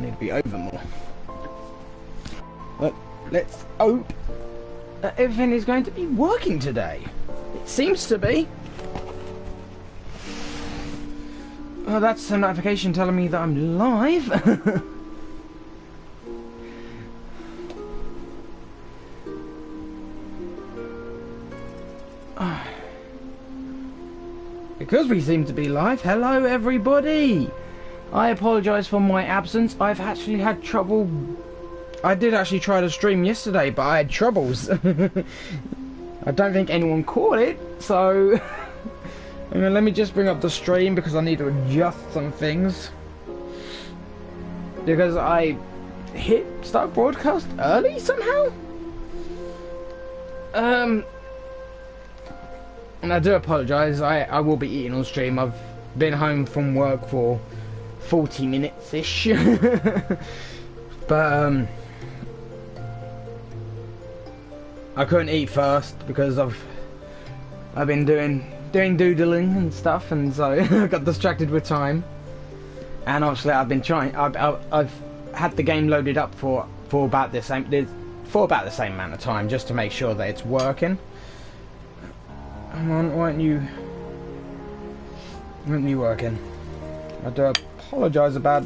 need to be over more. But let's hope that everything is going to be working today. It seems to be. Oh, that's a notification telling me that I'm live. Because we seem to be live. Hello everybody! I apologise for my absence. I've actually had trouble. I did actually try to stream yesterday, but I had troubles. I don't think anyone caught it, so let me just bring up the stream because I need to adjust some things. Because I hit start broadcast early somehow? And I do apologise, I will be eating on stream. I've been home from work for 40 minutes-ish. But, I couldn't eat first because I've been doing doodling and stuff, and so I got distracted with time. And obviously I've been trying, I've had the game loaded up for about the same amount of time just to make sure that it's working. Come on, why aren't you working? I do apologise about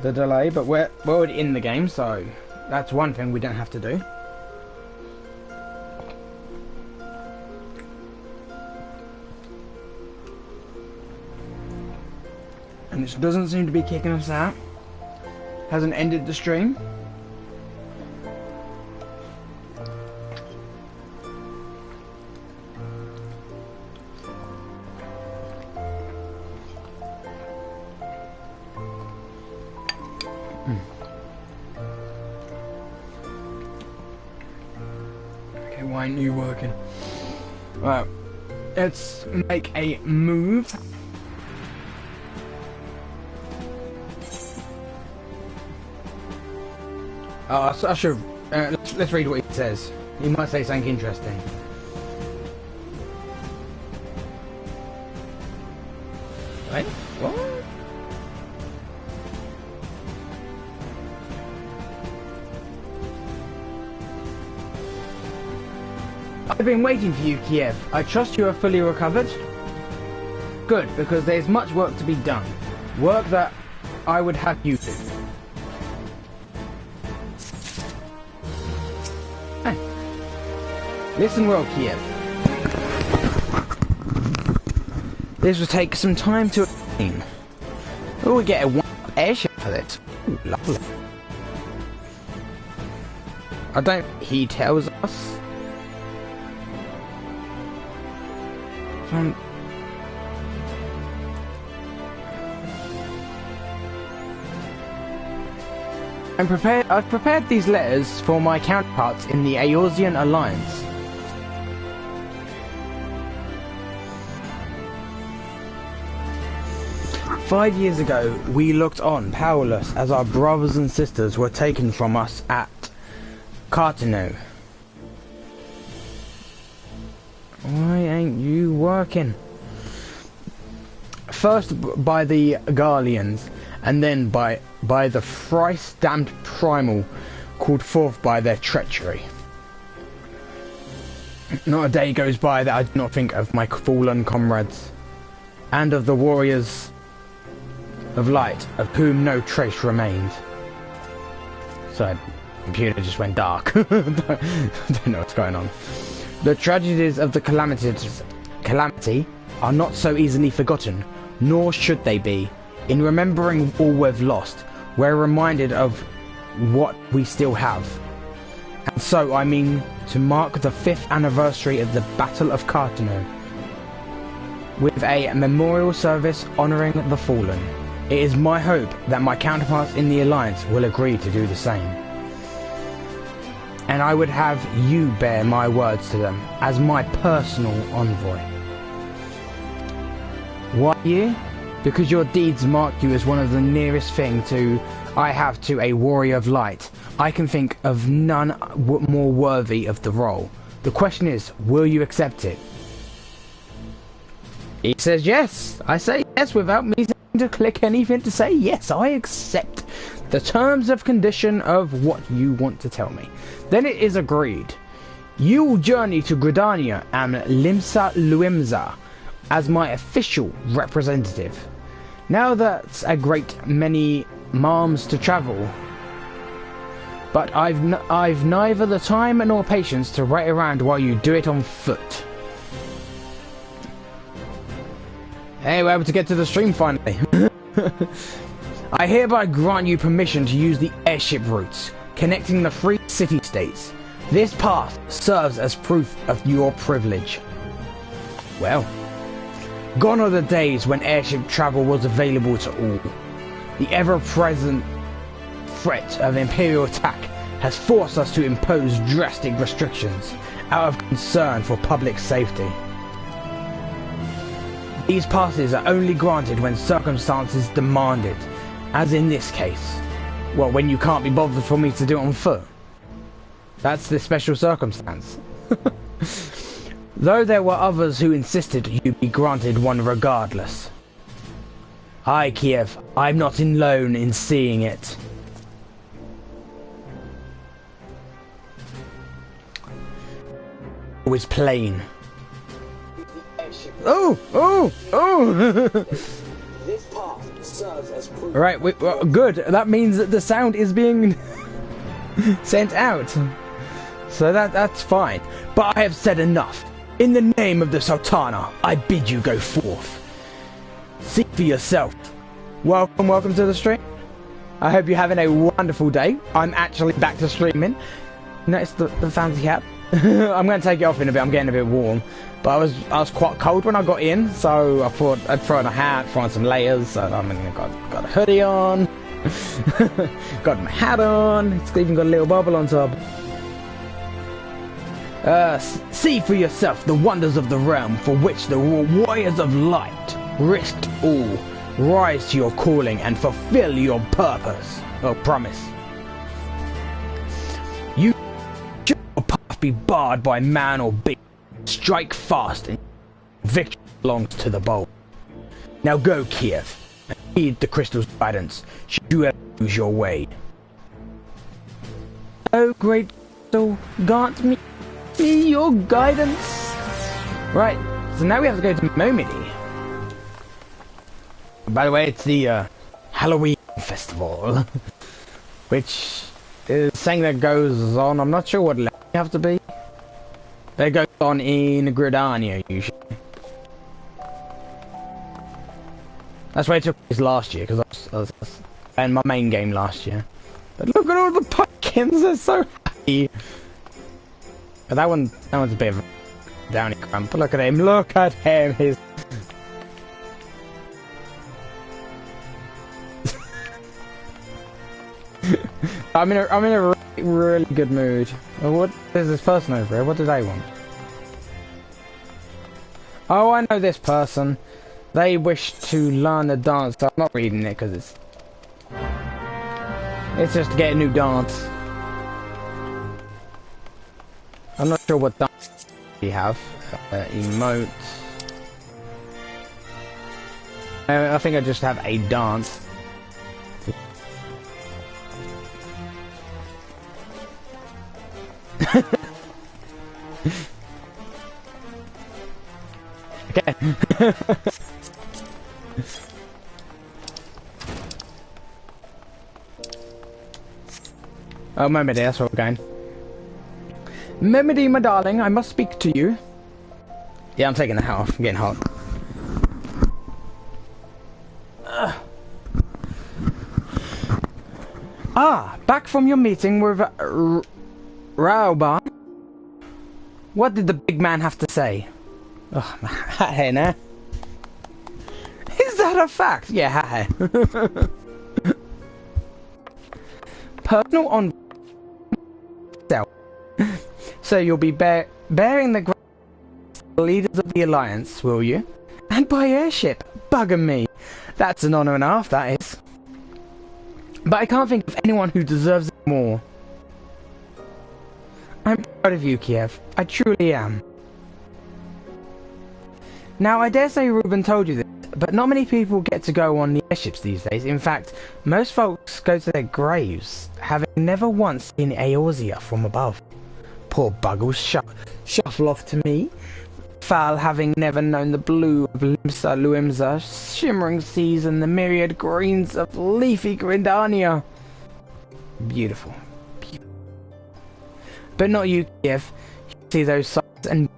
the delay, but we're already in the game, so that's one thing we don't have to do. And this doesn't seem to be kicking us out. Hasn't ended the stream. Why aren't you working? Right, let's make a move. I should. Let's read what he says. He might say something interesting. Wait, what? I've been waiting for you, Kiev. I trust you are fully recovered? Good, because there's much work to be done. Work that I would have you do. Hey. Listen well, Kiev. This will take some time to explain. Oh, we get a one-up airship for this. Ooh, lovely. I don't... He tells us. I've prepared these letters for my counterparts in the Eorzean Alliance. "5 years ago, we looked on, powerless, as our brothers and sisters were taken from us at Cartano. Why ain't you working? First by the Garleans, and then by the thrice-damned primal, called forth by their treachery. Not a day goes by that I do not think of my fallen comrades, and of the warriors of light, of whom no trace remains." So, computer just went dark. I don't know what's going on. "The tragedies of the calamity are not so easily forgotten, nor should they be. In remembering all we've lost, we're reminded of what we still have. And so I mean to mark the 5th anniversary of the Battle of Cartano with a memorial service honouring the fallen. It is my hope that my counterparts in the Alliance will agree to do the same. And I would have you bear my words to them as my personal envoy. Why you? Because your deeds mark you as one of the nearest thing I have to a warrior of light. I can think of none more worthy of the role. The question is, will you accept it?" He says yes. I say yes without me having to click anything to say yes. I accept the terms of condition of what you want to tell me. Then it is agreed. You will journey to Gridania and Limsa Luimza as my official representative. Now that's a great many miles to travel, but I've neither the time nor patience to wait around while you do it on foot. Hey, we're able to get to the stream finally. I hereby grant you permission to use the airship routes connecting the 3 city-states. This path serves as proof of your privilege. Well, gone are the days when airship travel was available to all. The ever-present threat of Imperial attack has forced us to impose drastic restrictions out of concern for public safety. These passes are only granted when circumstances demand it, as in this case. Well, when you can't be bothered for me to do it on foot. That's the special circumstance. Though there were others who insisted you be granted one regardless. I, Kiev, I'm not alone in seeing it. It was plain. Oh! This path serves as proof. Right, well, good. That means that the sound is being sent out. So that's fine. But I have said enough. In the name of the Sultana, I bid you go forth. See for yourself. Welcome to the stream. I hope you're having a wonderful day. I'm actually back to streaming. Notice the fancy hat. I'm going to take it off in a bit. I'm getting a bit warm. But I was quite cold when I got in, so I thought I'd throw on a hat, throw on some layers. So got a hoodie on, got my hat on. It's even got a little bubble on top. See for yourself the wonders of the realm for which the warriors of light risked all. Rise to your calling and fulfill your purpose or promise. You should your path be barred by man or beast. Strike fast and victory belongs to the bold. Now go, Kiev, and heed the crystal's guidance should you ever lose your way. Oh, great crystal, grant me your guidance. Right, so now we have to go to Momidi. By the way, it's the Halloween festival, which is something that goes on. I'm not sure what level you have to be. They go on in Gridania usually. That's where it took place last year, because I was in my main game last year. But look at all the pumpkins, they're so happy. But that one's a bit of a downy crump. Look at him, he's... I'm in a really good mood. What is this person over here? What do they want? Oh, I know this person. They wish to learn a dance. So I'm not reading it because it's just to get a new dance. I'm not sure what dance we have. Emote. I think I just have a dance. Okay. Oh, Momidi, that's where we're going. Momidi, my darling, I must speak to you. Yeah, I'm taking the hat off. I'm getting hot. Back from your meeting with Rauban. What did the big man have to say? Oh, hey, now. Is that a fact? Yeah, hey. Personal on self. So you'll be bearing the leaders of the Alliance, will you? And by airship. Bugging me. That's an honour and a half, that is. But I can't think of anyone who deserves it more. I'm proud of you, Kiev. I truly am. Now, I dare say Ruben told you this, but not many people get to go on the airships these days. In fact, most folks go to their graves, having never once seen Eorzea from above. Poor Buggles shuffle off to me. Foul having never known the blue of Limsa Luimsa, shimmering seas and the myriad greens of leafy Grindania. Beautiful. But not you, Kiev. You see those sights and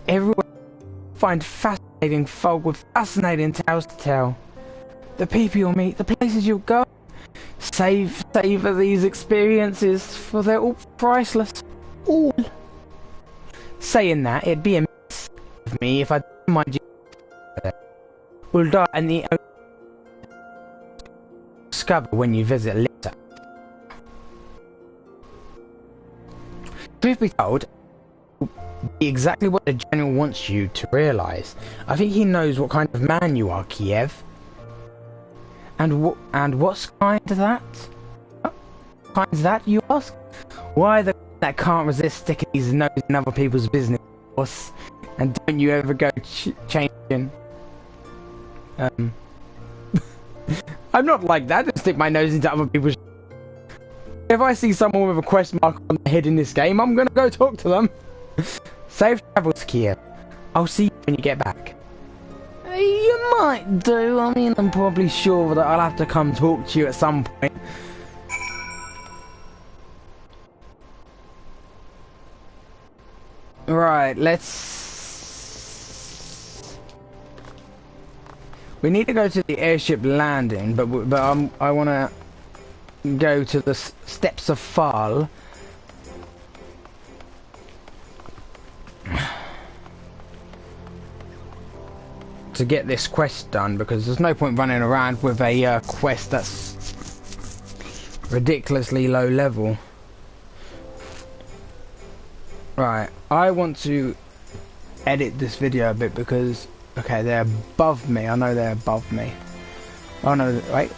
everywhere find fascinating folk with fascinating tales to tell. The people you'll meet, the places you'll go. Savor these experiences, for they're all priceless. All. Saying that, it'd be a miss of me if I didn't mind you. Will die and the discover when you visit Lita. Truth be told, be exactly what the general wants you to realise. I think he knows what kind of man you are, Kiev. And what's kind of that? Kind of that, you ask? Why the that can't resist sticking his nose in other people's business, of course. And don't you ever go changing. I'm not like that to stick my nose into other people's. If I see someone with a question mark on their head in this game, I'm gonna go talk to them. Safe travels, Kiev. I'll see you when you get back. You might do. I mean, I'm probably sure that I'll have to come talk to you at some point. Right, we need to go to the airship landing, but I want to go to the steps of Fall. To get this quest done, because there's no point running around with a quest that's ridiculously low level. Right, I want to edit this video a bit because, okay, they're above me. I know they're above me. Oh no, wait.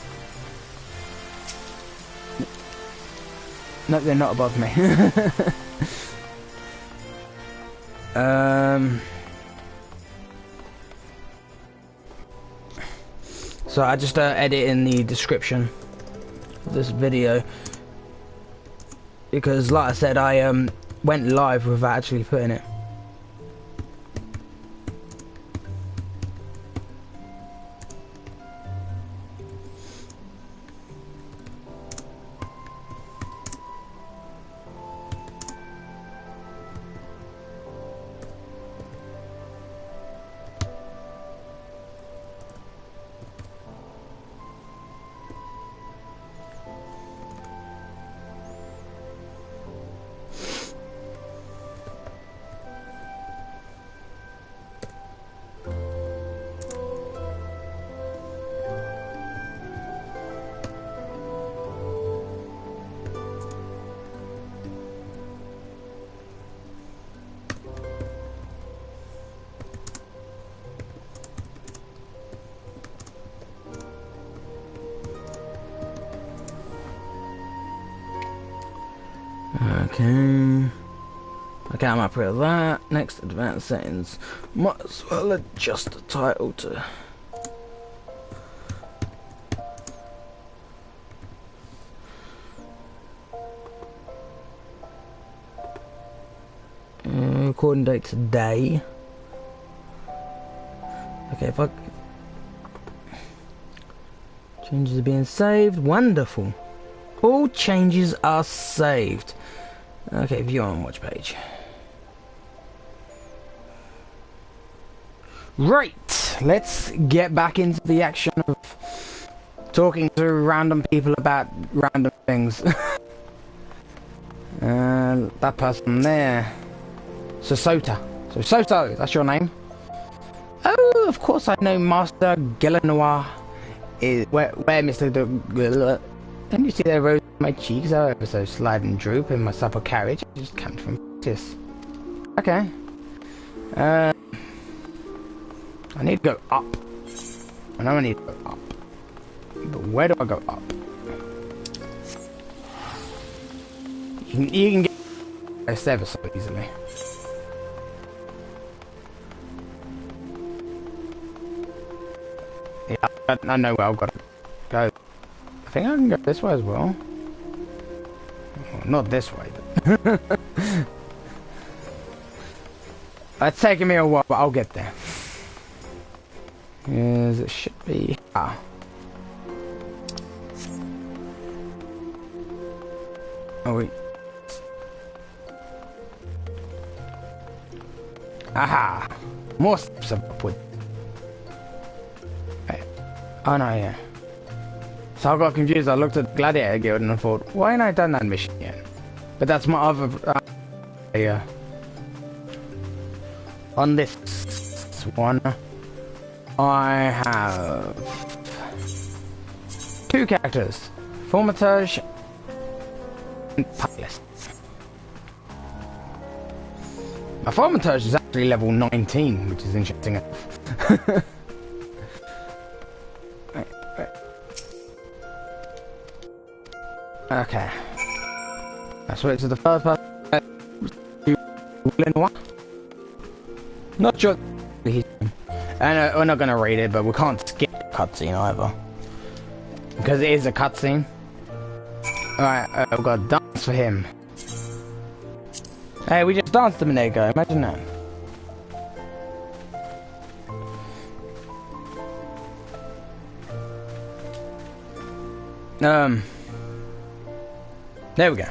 No, they're not above me. So I just edit in the description of this video because, like I said, I went live without actually putting it. Okay, I'm happy with that. Next, advanced settings. Might as well adjust the title to... recording date today. Okay, if I... Changes are being saved. Wonderful. All changes are saved. Okay, view on watch page. Right, let's get back into the action of talking to random people about random things. That person there. Sosota. Sosoto, that's your name? Oh, of course I know Master Gillenoir is where Mr. Don't you see the rose on my cheeks? How ever so slide and droop in my supple carriage. I just came from practice. Okay. I need to go up. I know I need to go up. But where do I go up? You can get this ever so easily. I know where I've got to go. I think I can go this way as well. Oh, not this way, but... It's taking me a while, but I'll get there. Yes, it should be... Ah. Oh, wait. Aha! More steps of upward. Wait. Oh no, yeah. So I got confused. I looked at Gladiator Guild and I thought, why ain't I done that mission yet? But that's my other... on this one, I have 2 characters. Formatage and Pilot. My Formatage is actually level 19, which is interesting. Wait. Okay. I switch to the first person. Not sure. And we're not gonna read it, but we can't skip the cutscene either. Because it is a cutscene. Alright, I've got a dance for him. Hey, we just danced a minute ago, imagine that. There we go.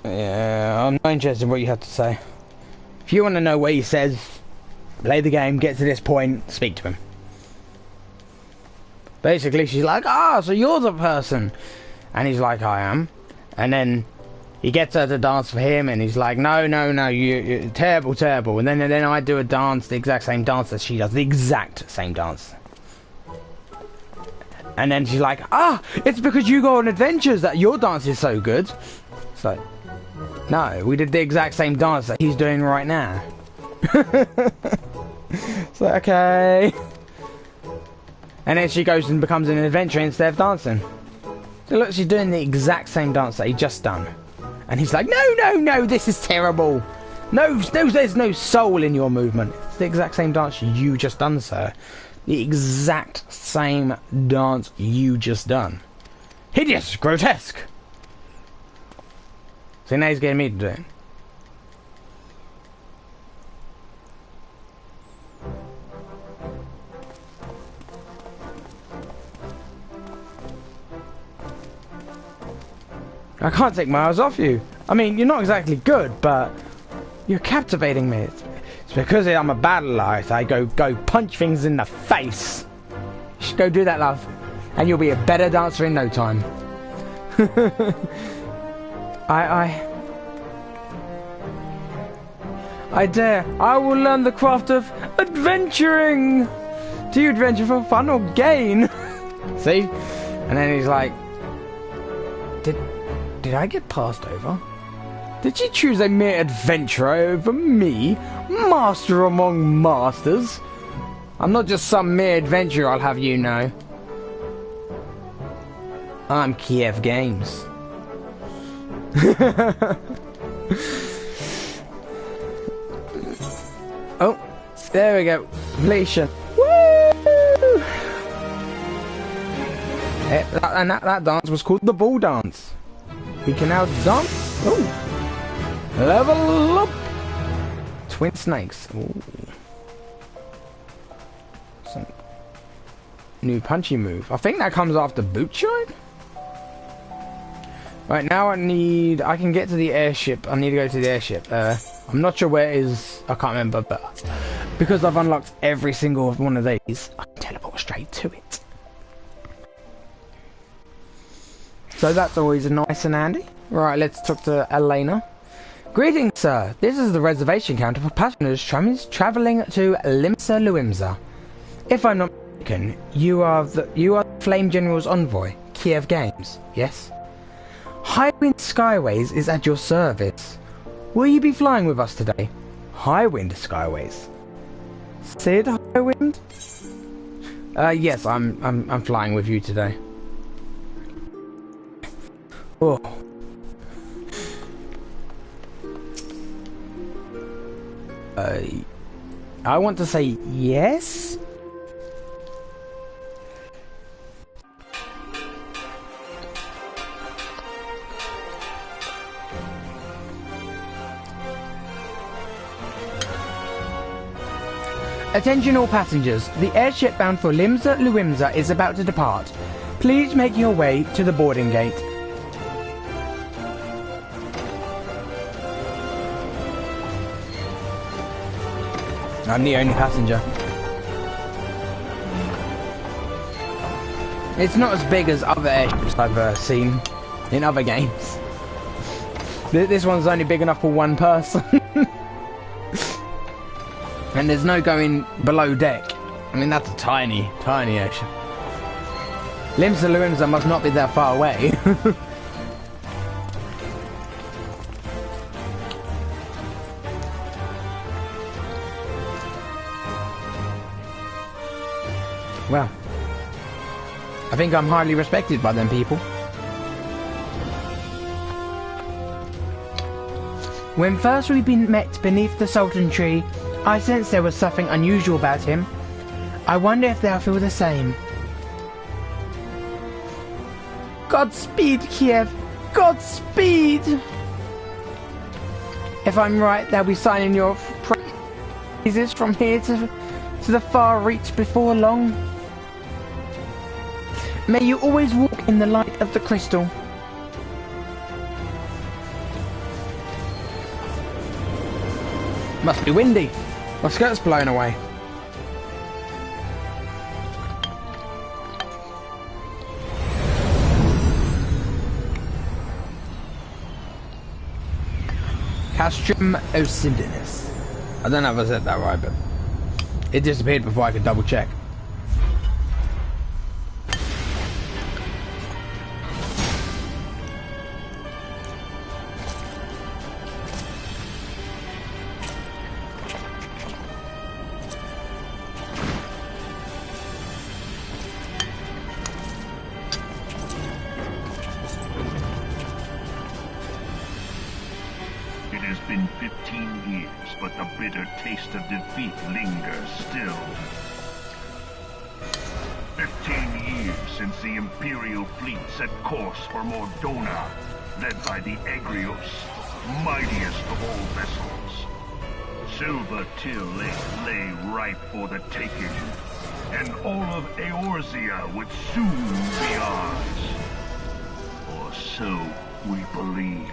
Yeah, I'm not interested in what you have to say. If you want to know what he says, play the game, get to this point, speak to him. Basically, she's like, ah, so you're the person. And he's like, I am. And then he gets her to dance for him, and he's like, no, you're terrible, terrible. And then I do a dance, the exact same dance that she does, the exact same dance. And then she's like, ah, it's because you go on adventures that your dance is so good. It's like, no, we did the exact same dance that he's doing right now. It's like, okay. And then she goes and becomes an adventurer instead of dancing. So look, she's doing the exact same dance that he just done. And he's like, no, this is terrible. No, there's no soul in your movement. It's the exact same dance you just done, sir. The exact same dance you just done. Hideous, grotesque. So now he's getting me to do it. I can't take my eyes off you. I mean, you're not exactly good, but you're captivating me. It's because I'm a battler. I go punch things in the face. You should go do that, love, and you'll be a better dancer in no time. I dare. I will learn the craft of adventuring. Do you adventure for fun or gain? See? And then he's like, Did I get passed over? Did she choose a mere adventurer over me? Master among masters? I'm not just some mere adventurer, I'll have you know. I'm Kiev Games. Oh, there we go. Completion. Woo! And that dance was called the ball dance. We can now dance. Oh, level up. Twin snakes. Ooh. Some new punchy move. I think that comes after boot shine. Right, now I can get to the airship. I need to go to the airship. I'm not sure where it is. I can't remember, but because I've unlocked every single one of these, I can teleport straight to it. So that's always nice and handy. Right, let's talk to Elena. Greetings, sir. This is the reservation counter for passengers travelling to Limsa Luimza. If I'm not mistaken, you are the Flame General's envoy, Kiev Games, yes? Highwind Skyways is at your service. Will you be flying with us today? Highwind Skyways. Sid Highwind? Yes, I'm flying with you today. Oh. I want to say yes? Attention all passengers, the airship bound for Limsa Luimza is about to depart. Please make your way to the boarding gate. I'm the only passenger. It's not as big as other airships I've seen in other games. This one's only big enough for one person. And there's no going below deck. I mean, that's a tiny, tiny airship. Limsa Luimza must not be that far away. Well, I think I'm highly respected by them people. When first we met beneath the Sultan tree, I sensed there was something unusual about him. I wonder if they'll feel the same. Godspeed, Kiev! Godspeed! If I'm right, they'll be signing your praises from here to the far reach before long. May you always walk in the light of the crystal. Must be windy. My skirt's blown away. Castrum Osidinus. I don't know if I said that right, but it disappeared before I could double check. It has been 15 years, but the bitter taste of defeat lingers still. 15 years since the Imperial fleet set course for Mordona, led by the Agrios, mightiest of all vessels. Silver Till lay ripe for the taking, and all of Eorzea would soon be ours. Or so we believed.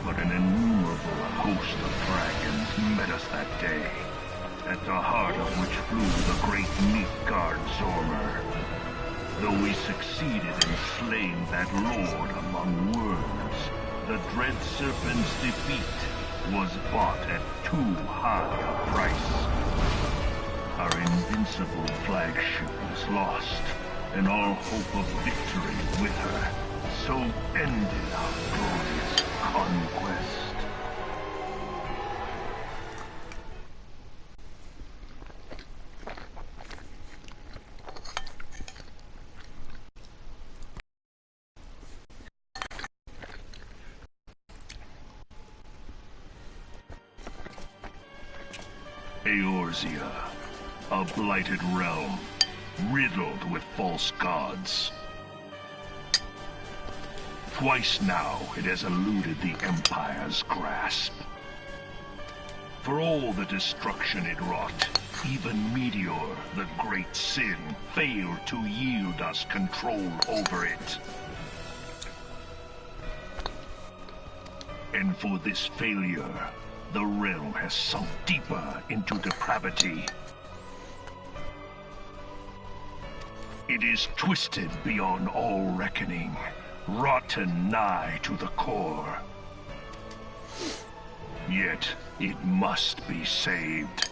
But an innumerable host of dragons met us that day, at the heart of which flew the great Midgard Zormer. Though we succeeded in slaying that lord among worms, the dread serpent's defeat was bought at too high a price. Our invincible flagship was lost, and all hope of victory with her. So ended our glorious conquest. Eorzea, a blighted realm, riddled with false gods. Twice now it has eluded the Empire's grasp. For all the destruction it wrought, even Meteor, the great sin, failed to yield us control over it. And for this failure, the realm has sunk deeper into depravity. It is twisted beyond all reckoning, rotten nigh to the core. Yet, it must be saved.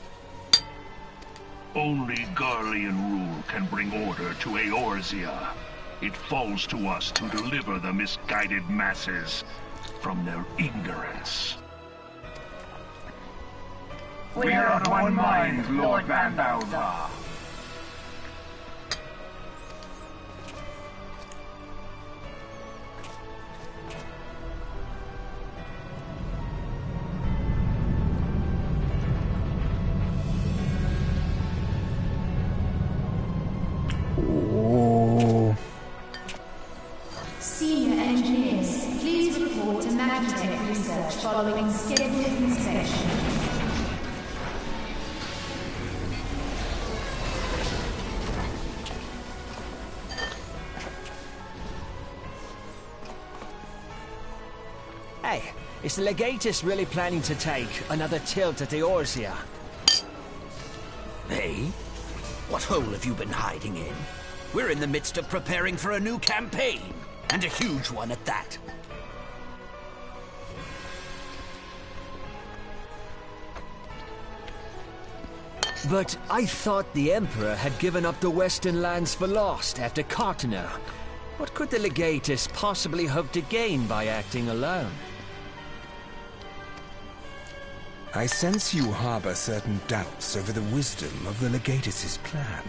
Only Garlean rule can bring order to Eorzea. It falls to us to deliver the misguided masses from their ignorance. We are of one mind, Lord Van Balthar. Senior engineers, please report to Magitech research following scheduled inspection. Hey, is the Legatus really planning to take another tilt at Eorzea? Hey? What hole have you been hiding in? We're in the midst of preparing for a new campaign, and a huge one at that. But I thought the Emperor had given up the Western lands for lost after Cartener. What could the Legatus possibly hope to gain by acting alone? I sense you harbor certain doubts over the wisdom of the Legatus's plan.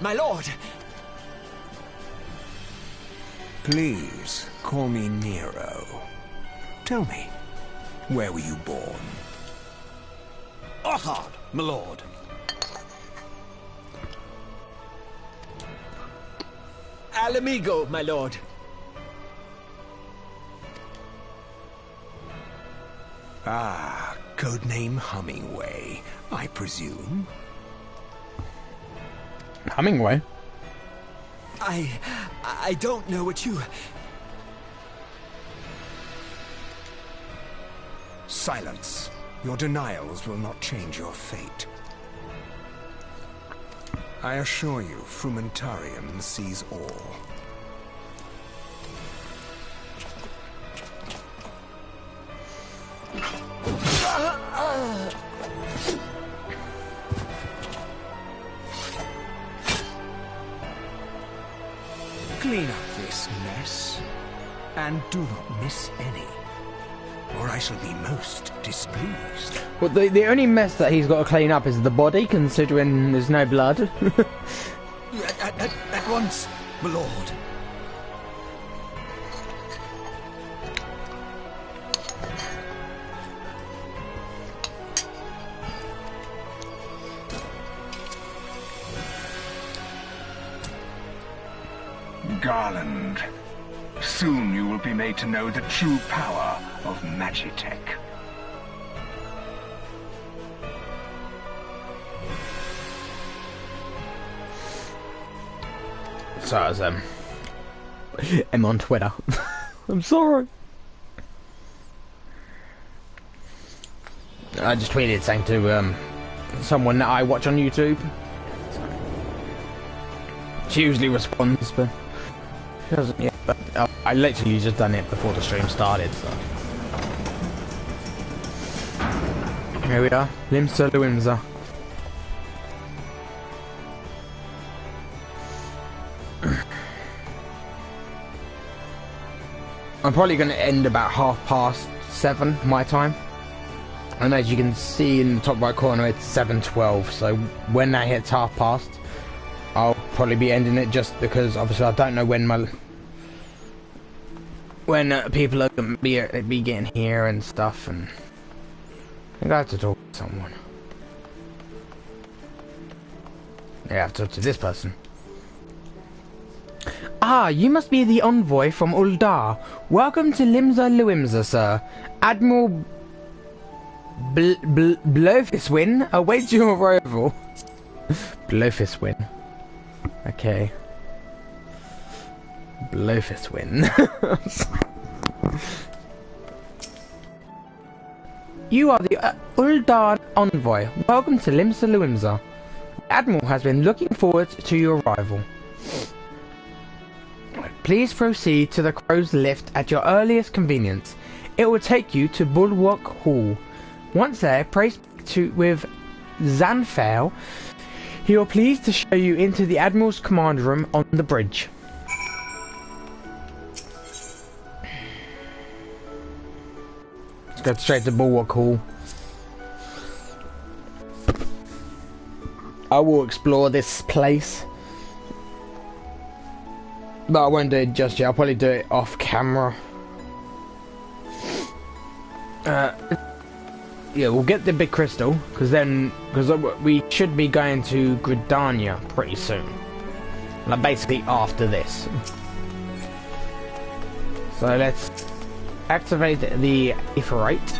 My lord! Please, call me Nero. Tell me, where were you born? Othard, my lord. Alamigo, my lord. Ah, codename Hummingway, I presume. Hummingway? I don't know what you... Silence. Your denials will not change your fate. I assure you, Frumentarium sees all. Clean up this mess, and do not miss any, or I shall be most displeased. Well, the only mess that he's got to clean up is the body, considering there's no blood. At once, my lord. Garland, soon you will be made to know the true power of Magitech. So I was, I'm on Twitter. I'm sorry. I just tweeted saying to, someone that I watch on YouTube. She usually responds, but she doesn't yet. But I literally just done it before the stream started, so. Here we are, Limsa Luimza. I'm probably going to end about 7:30 my time. And as you can see in the top right corner, it's 7:12. So when that hits past, I'll probably be ending it, just because obviously I don't know when people are going to be getting here and stuff, and I think I have to talk to someone. Yeah, I have to talk to this person. Ah, you must be the envoy from Uldar. Welcome to Limsa Luimza, sir. Admiral Blofiswin awaits your arrival. Blofiswin. Okay. Blofiswin. You are the Uldar envoy. Welcome to Limsa Luimza. The Admiral has been looking forward to your arrival. please proceed to the crow's lift at your earliest convenience. It will take you to Bulwark Hall. Once there, pray with Zanfael. He will please to show you into the Admiral's command room on the bridge. Let's go straight to Bulwark Hall. I will explore this place, but I won't do it just yet. I'll probably do it off camera. Yeah, we'll get the big crystal, because we should be going to Gridania pretty soon. Like basically after this. So let's activate the Aetherite.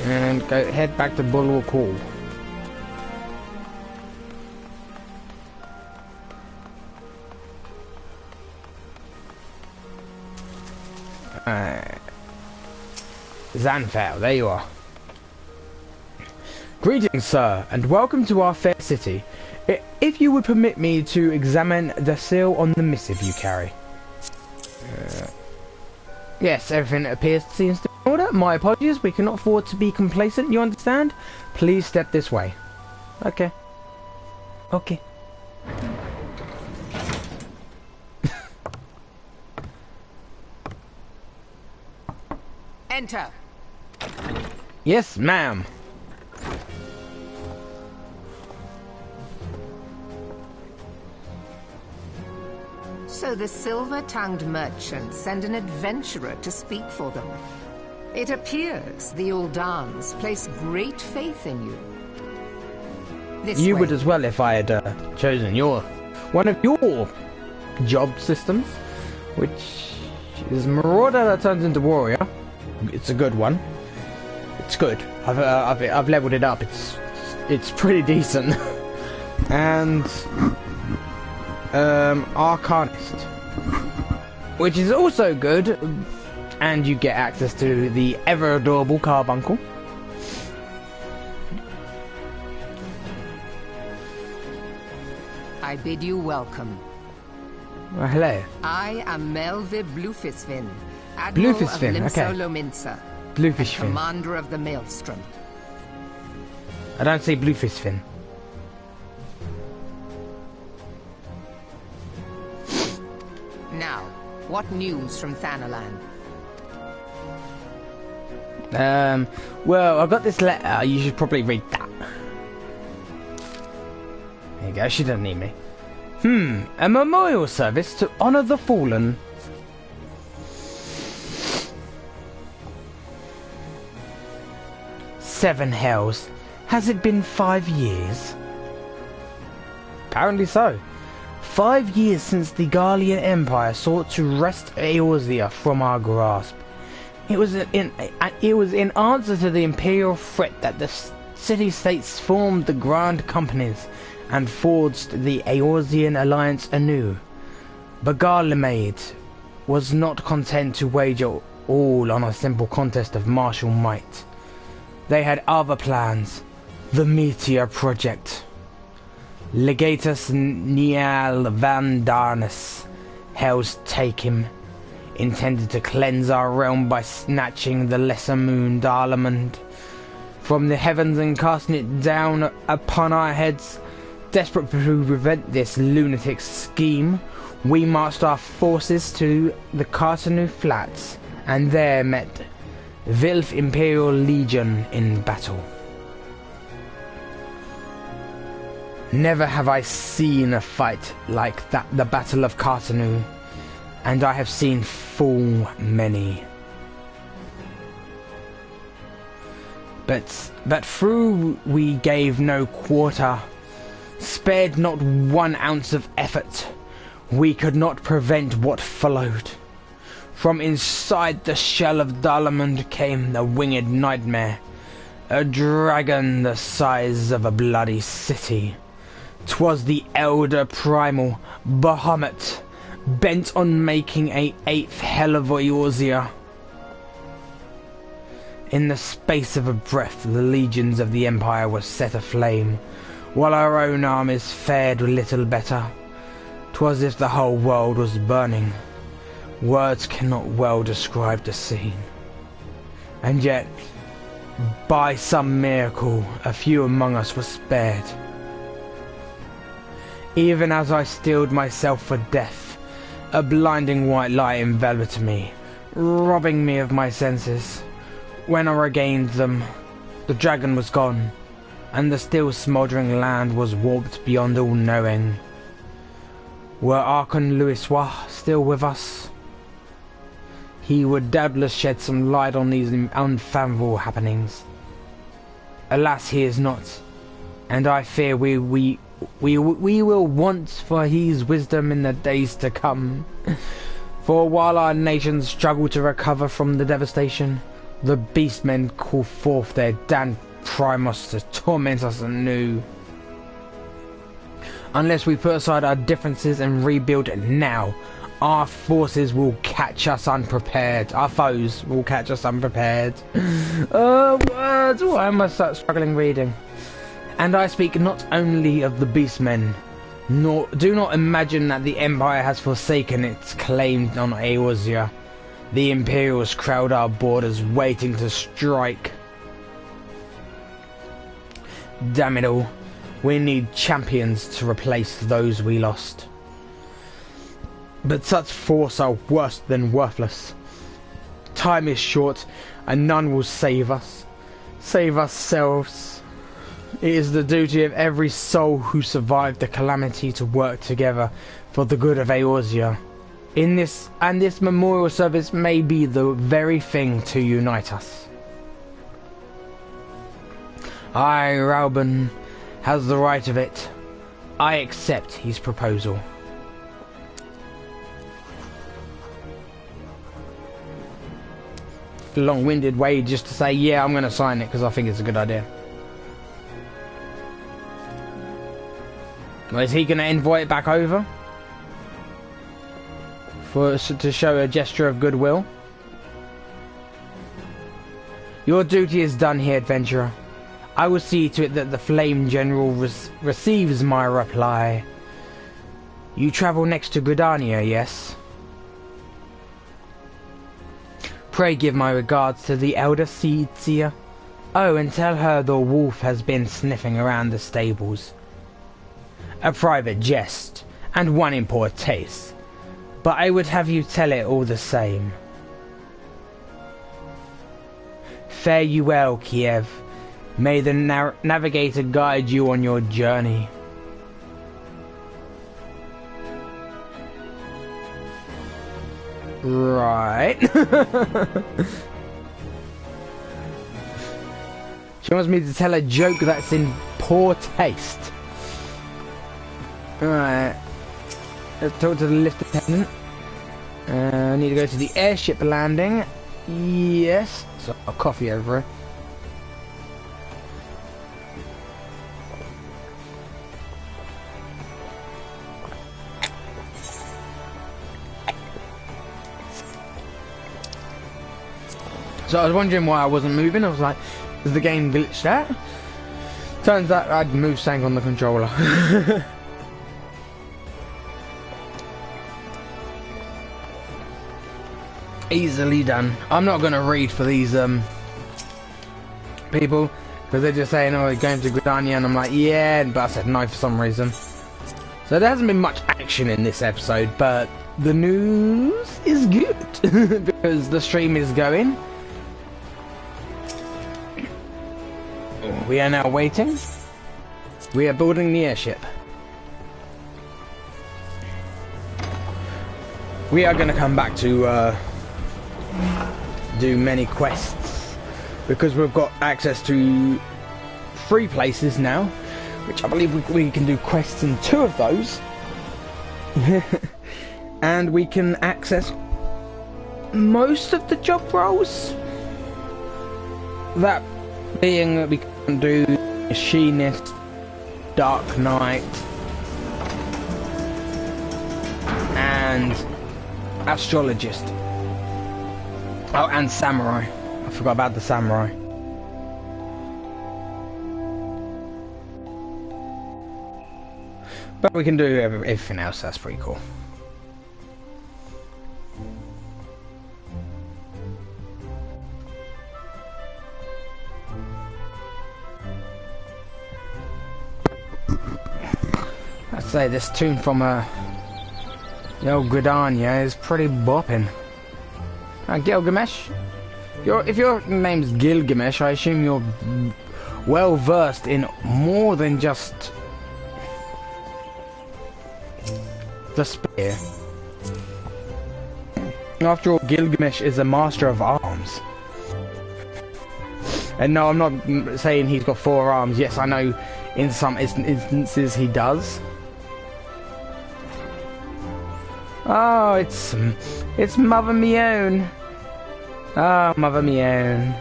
And head back to Bulwark Hall. Zanfael, there you are. Greetings, sir, and welcome to our fair city. If you would permit me to examine the seal on the missive you carry. Yes, everything seems to be in order. My apologies, we cannot afford to be complacent, you understand? Please step this way. Okay. Okay. Enter. Yes, ma'am. So the silver-tongued merchants send an adventurer to speak for them. It appears the Uldans place great faith in you. You would as well if I had chosen one of your job systems, which is Marauder that turns into Warrior. It's a good one. It's good. I've leveled it up. It's pretty decent. And Arcanist, which is also good, and you get access to the ever adorable Carbuncle. I bid you welcome. Well, hello. I am Melve Bluefisfin, Admiral of Limsolominsa, Bluefishfin. Commander of the Maelstrom. I don't say Bluefishfin. Now, what news from Thanalan? Well, I've got this letter. You should probably read that. There you go. She doesn't need me. A memorial service to honor the fallen. Seven hells. Has it been 5 years? Apparently so. 5 years since the Garlean Empire sought to wrest Eorzea from our grasp. It was in answer to the imperial threat that the city-states formed the Grand Companies and forged the Eorzean alliance anew. But Garlemald was not content to wager all on a simple contest of martial might. They had other plans. The Meteor Project. Legatus Niall Van Darnus, Hell's Take Him, intended to cleanse our realm by snatching the lesser moon Darlamond from the heavens and casting it down upon our heads. Desperate to prevent this lunatic scheme, we marched our forces to the Cartanu Flats, and there met Vilf Imperial Legion in battle. Never have I seen a fight like that, the Battle of Cartanu, and I have seen full many. But through we gave no quarter, spared not 1 ounce of effort. We could not prevent what followed. From inside the shell of Darlamond came the winged nightmare, a dragon the size of a bloody city. 'Twas the elder primal Bahamut, bent on making a 8th hell of Eorzea. In the space of a breath, the legions of the Empire were set aflame, while our own armies fared little better. 'Twas as if the whole world was burning. Words cannot well describe the scene. And yet, by some miracle, a few among us were spared. Even as I steeled myself for death, a blinding white light enveloped me, robbing me of my senses. When I regained them, the dragon was gone, and the still smouldering land was warped beyond all knowing. Were Archon Louisoix still with us? He would doubtless shed some light on these unfathomable happenings. Alas, he is not, and I fear we will want for his wisdom in the days to come. For while our nations struggle to recover from the devastation, the beastmen call forth their damned primos to torment us anew. Unless we put aside our differences and rebuild it now, our forces will catch us unprepared. Our foes will catch us unprepared. Oh, words! Why am I such struggling reading? And I speak not only of the beastmen, nor do not imagine that the Empire has forsaken its claim on Eorzea. The Imperials crowd our borders, waiting to strike. Damn it all, we need champions to replace those we lost. But such force are worse than worthless. Time is short, and none will save us. Save ourselves. It is the duty of every soul who survived the calamity to work together for the good of Eorzea. This memorial service may be the very thing to unite us. Aye, Rauben has the right of it. I accept his proposal. Long-winded way just to say, yeah, I'm going to sign it because I think it's a good idea. Well, is he going to envoy it back over? To show a gesture of goodwill? Your duty is done here, adventurer. I will see to it that the Flame General receives my reply. You travel next to Gridania, yes? Pray give my regards to the elder Seedseer. Oh, and tell her the wolf has been sniffing around the stables. A private jest, and one in poor taste. But I would have you tell it all the same. Fare you well, Kiev. May the navigator guide you on your journey. Right. She wants me to tell a joke that's in poor taste. Alright. Let's talk to the lift attendant. I need to go to the airship landing. Yes. So I'll coffee over it. So I was wondering why I wasn't moving. I was like, is the game glitched out? Turns out I'd moved something on the controller. Easily done. I'm not going to read for these people because they're just saying, oh, we're going to Gridania, and I'm like, yeah, but I said no for some reason. So there hasn't been much action in this episode, but the news is good because the stream is going. We are now waiting. We are building the airship. We are going to come back to do many quests because we've got access to 3 places now, which I believe we can do quests in 2 of those. And we can access most of the job roles. That being that we can do machinist, dark knight, and astrologist. Oh, and samurai. I forgot about the samurai. But we can do everything else, that's pretty cool. I'd say this tune from the old Gridania is pretty bopping. Gilgamesh? If your name's Gilgamesh, I assume you're well versed in more than just the spear. After all, Gilgamesh is a master of arms. And no, I'm not saying he's got 4 arms. Yes, I know in some instances he does. Oh, it's Mother Mione. Ah, oh, Mother Mione.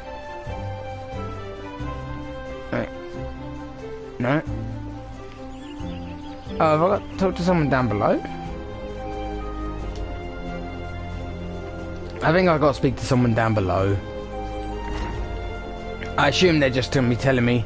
Right. No. Oh, have I got to talk to someone down below? I think I've got to speak to someone down below. I assume they're just going to be telling me.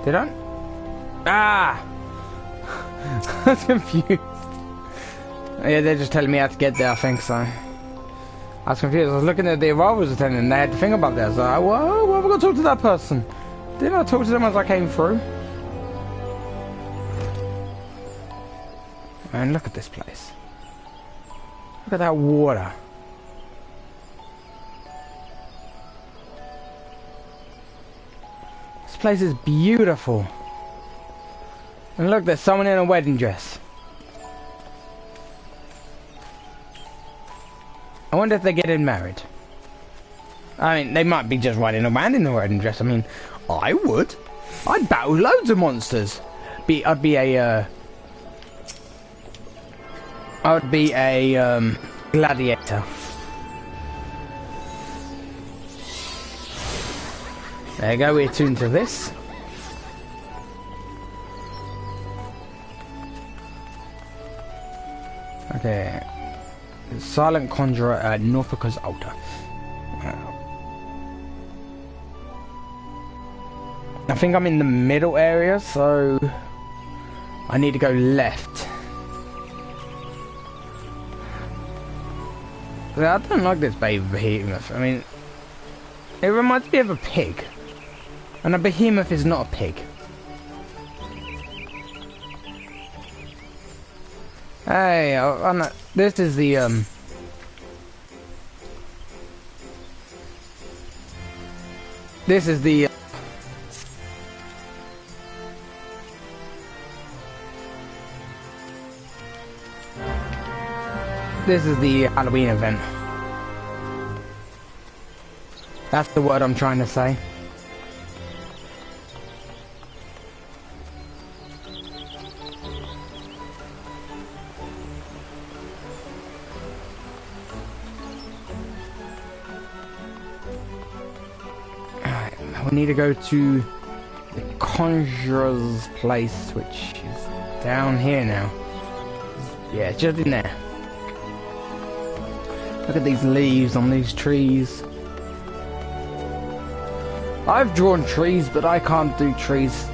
Did I? Ah! I was confused. Yeah, they're just telling me how to get there, I think so. I was confused. I was looking at the arrivals attendant and they had the thing about there. So I was like, whoa, why have I got to talk to that person? Didn't I talk to them as I came through? And look at this place. Look at that water. This place is beautiful. And look, there's someone in a wedding dress. I wonder if they're getting married. I mean, they might be just riding around in a wedding dress. I mean, I would. I'd battle loads of monsters. I would be a gladiator. There you go, we're tuned to this. Okay. Silent Conjurer at Norfolk's altar. I think I'm in the middle area, so I need to go left. I don't like this baby behemoth. I mean, it reminds me of a pig. And a behemoth is not a pig. Hey, this is the this is the Halloween event. That's the word I'm trying to say. We need to go to the Conjurer's place, which is down here now. Yeah, just in there. Look at these leaves on these trees. I've drawn trees, but I can't do trees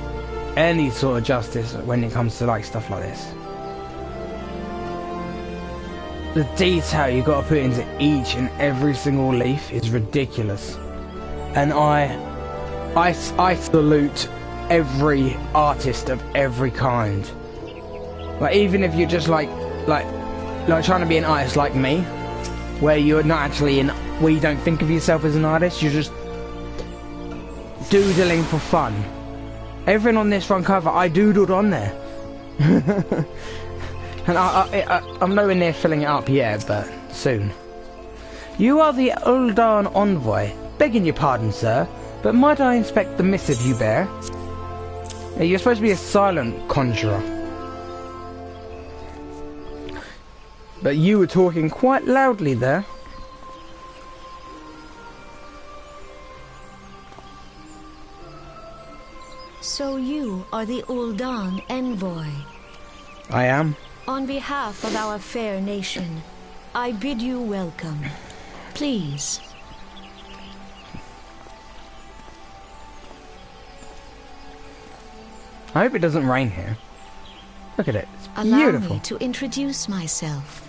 any sort of justice when it comes to like stuff like this. The detail you got to put into each and every single leaf is ridiculous, and I salute every artist of every kind. Like, even if you're just like trying to be an artist like me, where you're not actually where you don't think of yourself as an artist, you're just doodling for fun. Everything on this front cover, I doodled on there. And I'm nowhere near filling it up yet, but soon. You are the Uldan Envoy. Begging your pardon, sir, but might I inspect the missive you bear? You're supposed to be a silent conjurer. But you were talking quite loudly there. So you are the Ul'dan Envoy. I am. On behalf of our fair nation, I bid you welcome. Please. I hope it doesn't rain here. Look at it. It's Allow beautiful. me to introduce myself.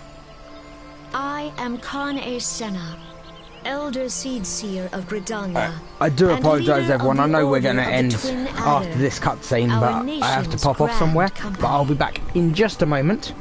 I am Khan-e Senna, Elder Seedseer of Gridania. I do and apologise, leader everyone. of I the know we're Order going to of the end Twin after Adder, this cutscene, our but I have to nation's pop off grand somewhere. company. But I'll be back in just a moment.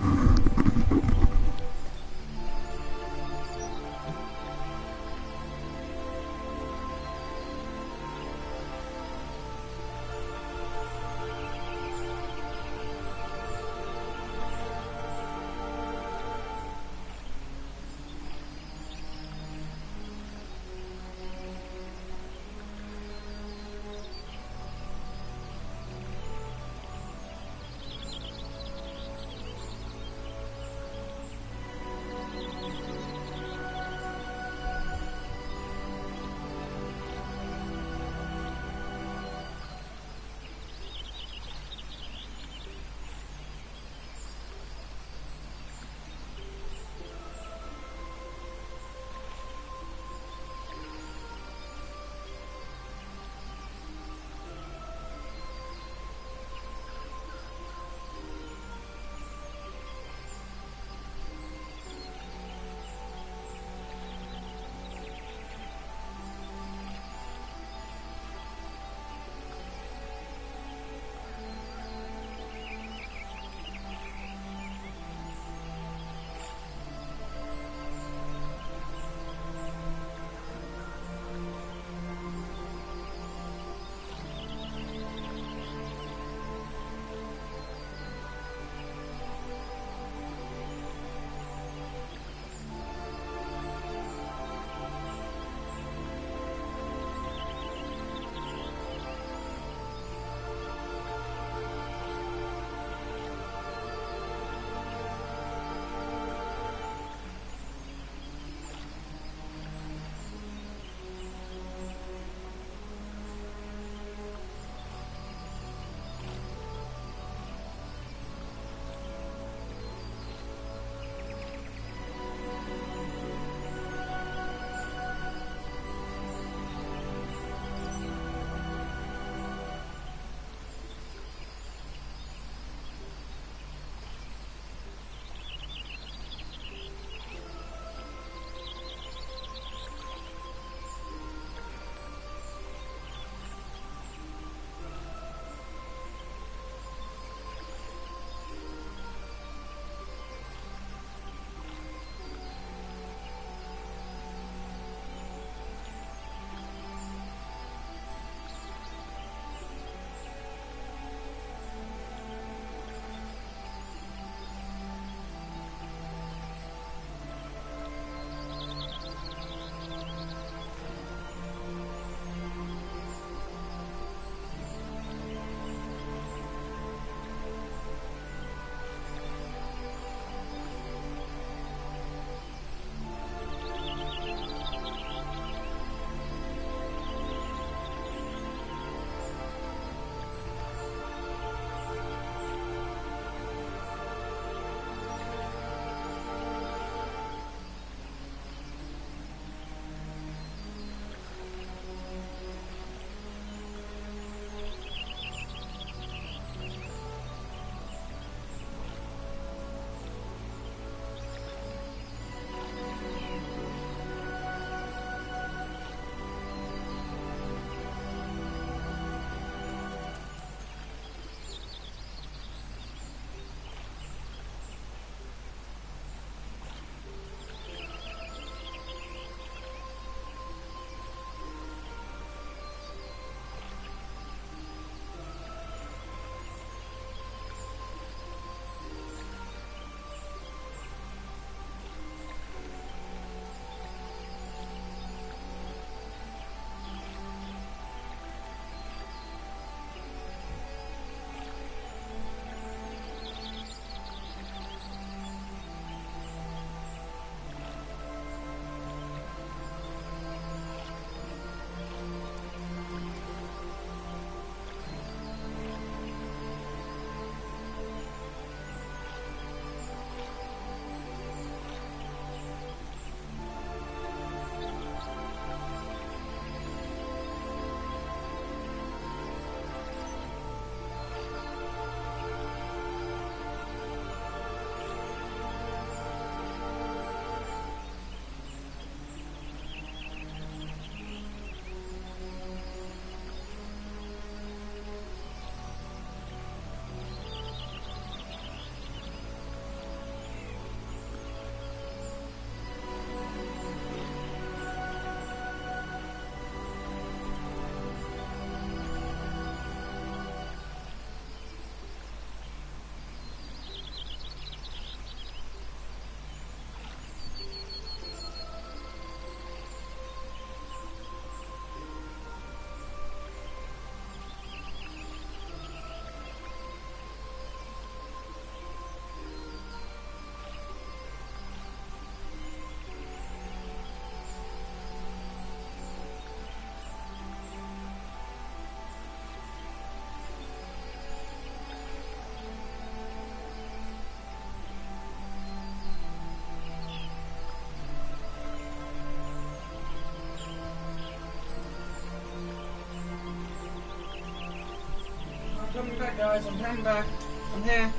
coming back, guys. I'm coming back. I'm here.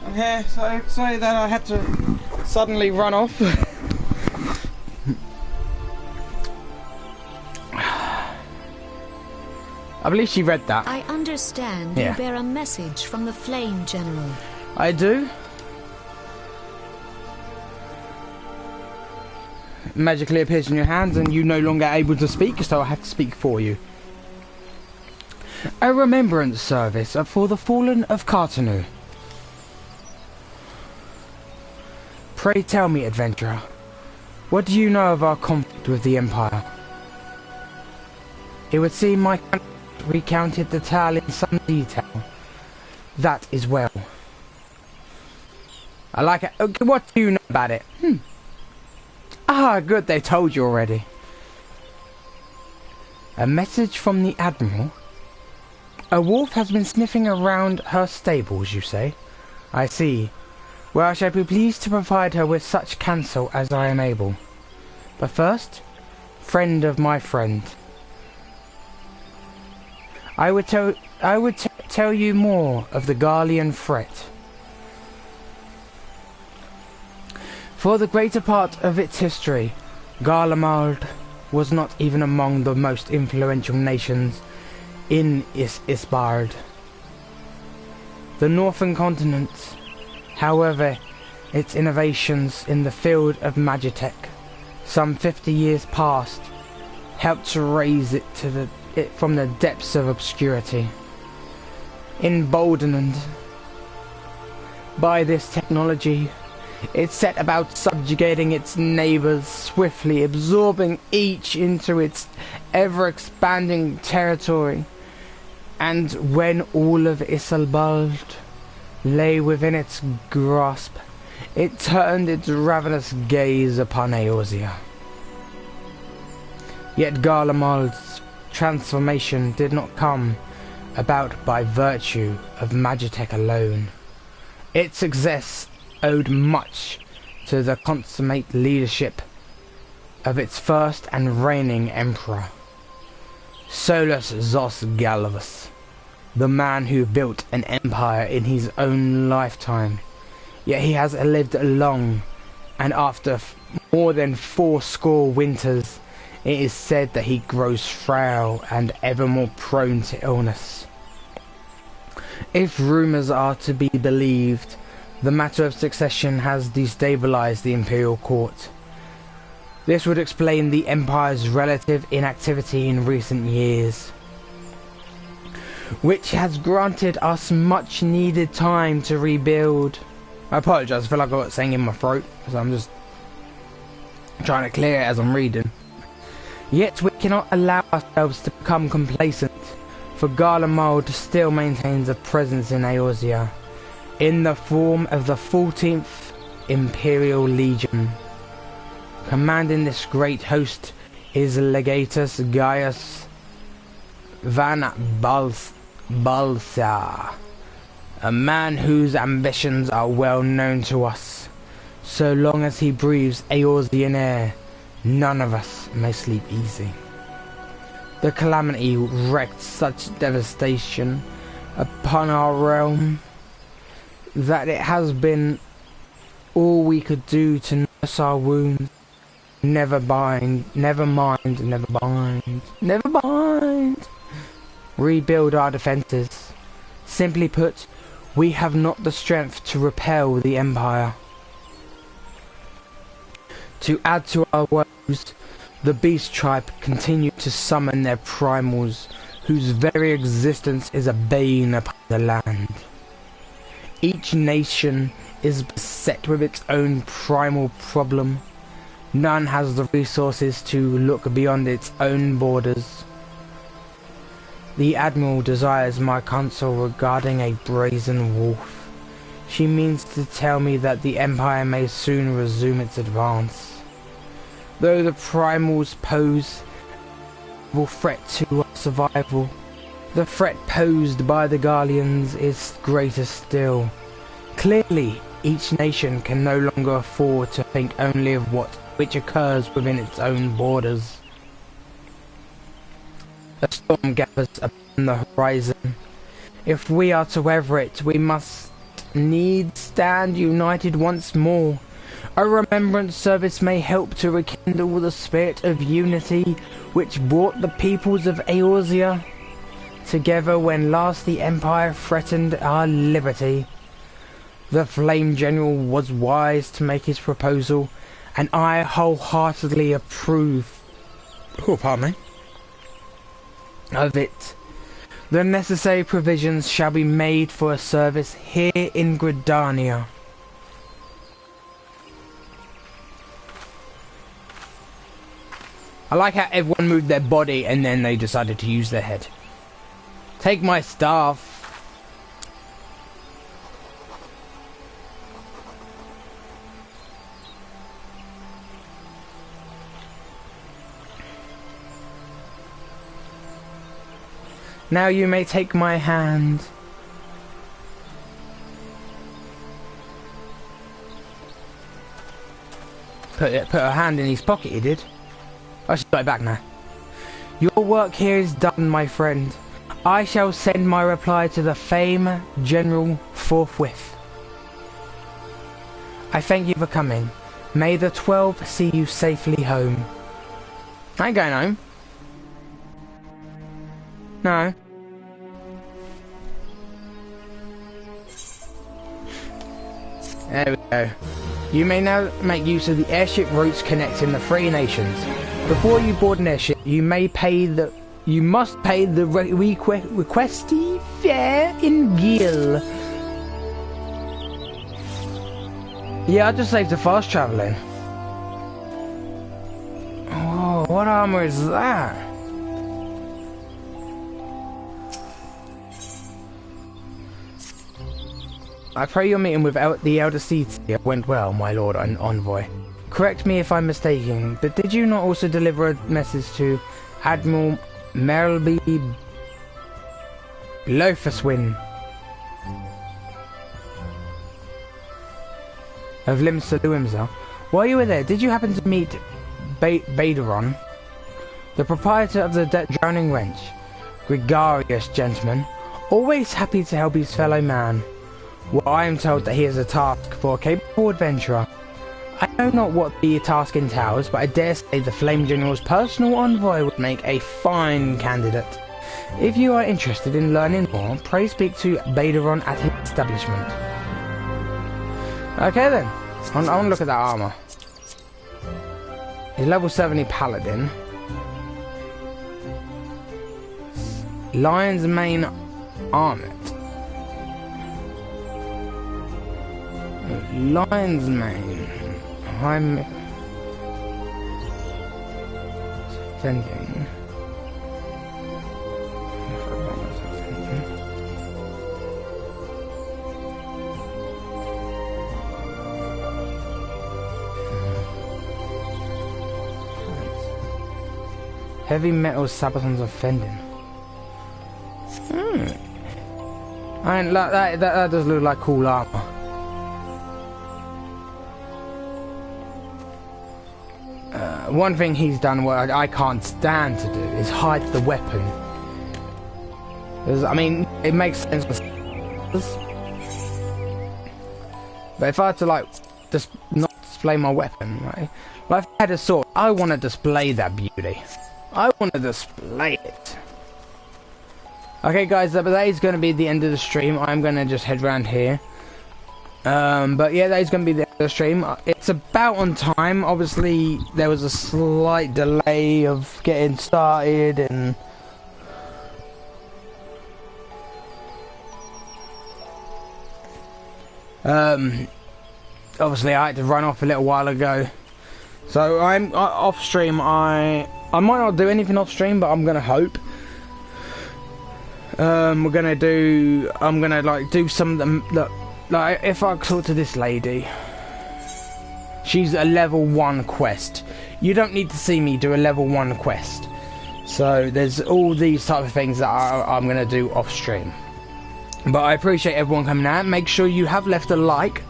I'm here. Sorry that I had to suddenly run off. I believe she read that. I understand you bear a message from the Flame General. I do. It magically appears in your hands and you're no longer able to speak, so I have to speak for you. A remembrance service for the fallen of Cartanu. Pray tell me, adventurer, what do you know of our conflict with the Empire? It would seem my country recounted the tale in some detail. That is well. I like it. Okay, what do you know about it? Ah, good, they told you already. A message from the Admiral? A wolf has been sniffing around her stables, you say? I see. Well, I shall be pleased to provide her with such counsel as I am able. But first, friend of my friend. I would tell you more of the Garlean threat. For the greater part of its history, Garlemald was not even among the most influential nations in Isbard. The northern continent, however, its innovations in the field of magitech, some 50 years past, helped to raise it to from the depths of obscurity. Emboldened by this technology, it set about subjugating its neighbours, swiftly absorbing each into its ever-expanding territory. And when all of Isilbald lay within its grasp, it turned its ravenous gaze upon Eorzea. Yet Garlemald's transformation did not come about by virtue of magitech alone. Its success owed much to the consummate leadership of its first and reigning emperor, Solus Zos Galvus, the man who built an empire in his own lifetime. Yet he has lived long, and after more than 80 winters, it is said that he grows frail and ever more prone to illness. If rumours are to be believed, the matter of succession has destabilized the Imperial Court. This would explain the Empire's relative inactivity in recent years, which has granted us much needed time to rebuild. I apologise, I feel like I got something in my throat, because I'm just trying to clear it as I'm reading. Yet we cannot allow ourselves to become complacent, for Garlemald still maintains a presence in Eorzea, in the form of the 14th Imperial Legion. Commanding this great host is Legatus Gaius Van Balsa, a man whose ambitions are well known to us. So long as he breathes Eorzean air, none of us may sleep easy. The calamity wreaked such devastation upon our realm that it has been all we could do to nurse our wounds. Never mind. Rebuild our defences. Simply put, we have not the strength to repel the Empire. To add to our woes, the Beast Tribe continue to summon their primals, whose very existence is a bane upon the land. Each nation is beset with its own primal problem. None has the resources to look beyond its own borders. The Admiral desires my counsel regarding a brazen wolf. She means to tell me that the Empire may soon resume its advance. Though the primals pose a threat to our survival, the threat posed by the Garleans is greater still. Clearly, each nation can no longer afford to think only of which occurs within its own borders. A storm gathers upon the horizon. If we are to weather it, we must needs stand united once more. A remembrance service may help to rekindle the spirit of unity which brought the peoples of Eorzea together when last the Empire threatened our liberty. The Flame General was wise to make his proposal, and I wholeheartedly approve of it. The necessary provisions shall be made for a service here in Gridania. I like how everyone moved their body and then they decided to use their head. Take my staff. Now you may take my hand. Put her hand in his pocket, he did. I should got it back now. Your work here is done, my friend. I shall send my reply to the Flame General forthwith. I thank you for coming. May the 12 see you safely home. I ain't going home. No. There we go. You may now make use of the airship routes connecting the three nations. Before you board an airship, you must pay the requesty fare in Gil. Yeah, I just saved the fast travelling. Oh, what armor is that? I pray your meeting with the Elder Seedseer went well, my lord and envoy. Correct me if I'm mistaken, but did you not also deliver a message to Admiral Melby Lothaswin of Limsa? While you were there, did you happen to meet Baderon, the proprietor of the Drowning Wrench? Gregarious gentleman, always happy to help his fellow man. Well, I am told that he has a task for a capable adventurer. I know not what the task entails, but I dare say the Flame General's personal envoy would make a fine candidate. If you are interested in learning more, pray speak to Baderon at his establishment. Okay then, I want to look at that armour. He's level 70 paladin. Lion's Mane armor. Lion's Mane. I'm sending. Heavy metal sabatons offending. I mean, like that does look like cool armor. One thing he's done what I can't stand to do is hide the weapon. I mean, it makes sense for but if I had to like just not display my weapon, right? Like if I had a sword, I want to display that beauty. I want to display it. Okay guys, that is going to be the end of the stream. I'm going to just head around here. But yeah, that is going to be the end of the stream. It's about on time. Obviously, there was a slight delay of getting started and... obviously I had to run off a little while ago. So I'm off stream. I might not do anything off stream, but I'm going to hope. I'm gonna like do some of them. Look, like if I talk to this lady, she's a level 1 quest. You don't need to see me do a level 1 quest. So there's all these type of things that I'm gonna do off stream. But I appreciate everyone coming out. Make sure you have left a like.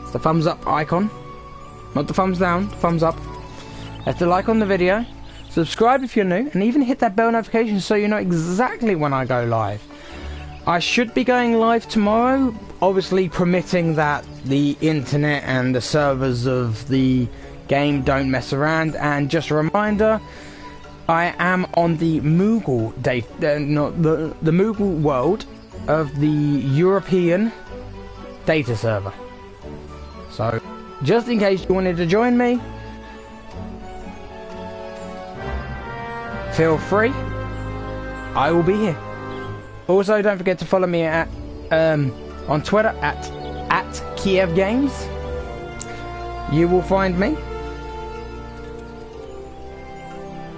It's the thumbs up icon, not the thumbs down. Thumbs up. Left a like on the video. Subscribe if you're new, and even hit that bell notification so you know exactly when I go live. I should be going live tomorrow, obviously permitting that the internet and the servers of the game don't mess around. And just a reminder, I am on the Moogle the Moogle world of the European data server. So, just in case you wanted to join me, feel free. I will be here. Also, don't forget to follow me at on Twitter at Kiev Games. You will find me.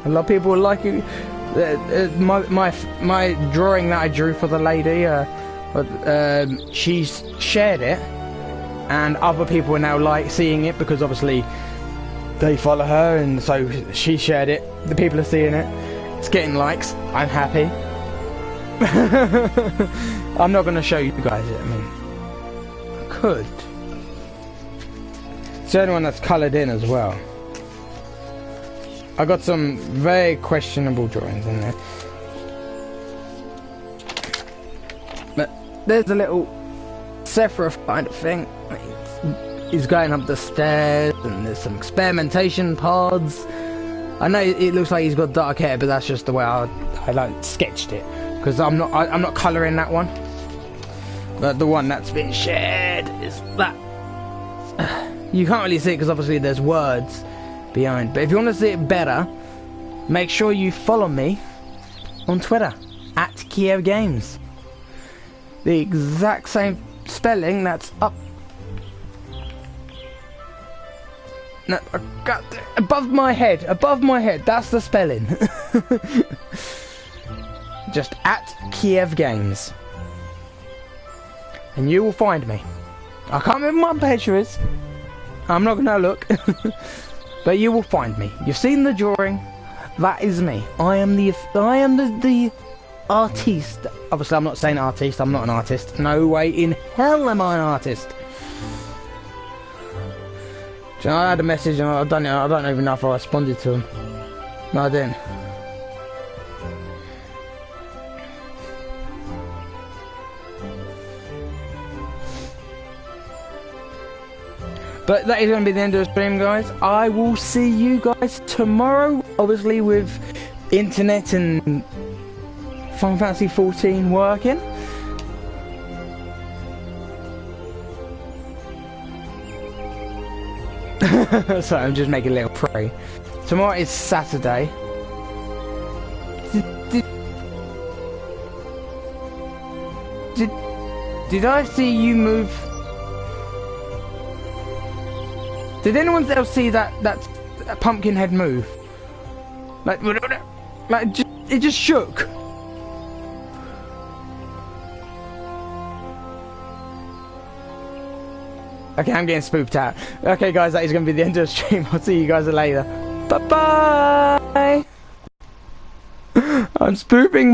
A lot of people like you. My drawing that I drew for the lady. She's shared it, and other people are now like seeing it because obviously they follow her, and so she shared it. The people are seeing it. It's getting likes. I'm happy. I'm not going to show you guys it. I mean, I could. It's the only one that's coloured in as well. I got some very questionable drawings in there. But there's a little Sephiroth kind of thing. He's going up the stairs, and there's some experimentation pods. I know it looks like he's got dark hair, but that's just the way I like sketched it. Because I'm not colouring that one. But the one that's been shared is that. You can't really see it because obviously there's words behind. But if you want to see it better, make sure you follow me on Twitter at Kiev Games. The exact same spelling that's up. No, I got above my head. Above my head. That's the spelling. Just at Kiev Games, and you will find me. I can't remember what my picture is. I'm not gonna look. But you will find me. You've seen the drawing. That is me. I am the artiste. Obviously, I'm not saying artiste. I'm not an artist. No way in hell am I an artist. Do you know, I had a message and I don't even know if I responded to him. No, I didn't. But that is going to be the end of the stream, guys. I will see you guys tomorrow, obviously with internet and Final Fantasy XIV working. Sorry, I'm just making a little pray. Tomorrow is Saturday. Did I see you move? Did anyone else see that pumpkin head move? Like it just shook. Okay, I'm getting spooked out. Okay, guys, that is going to be the end of the stream. I'll see you guys later. Bye bye. I'm spooping.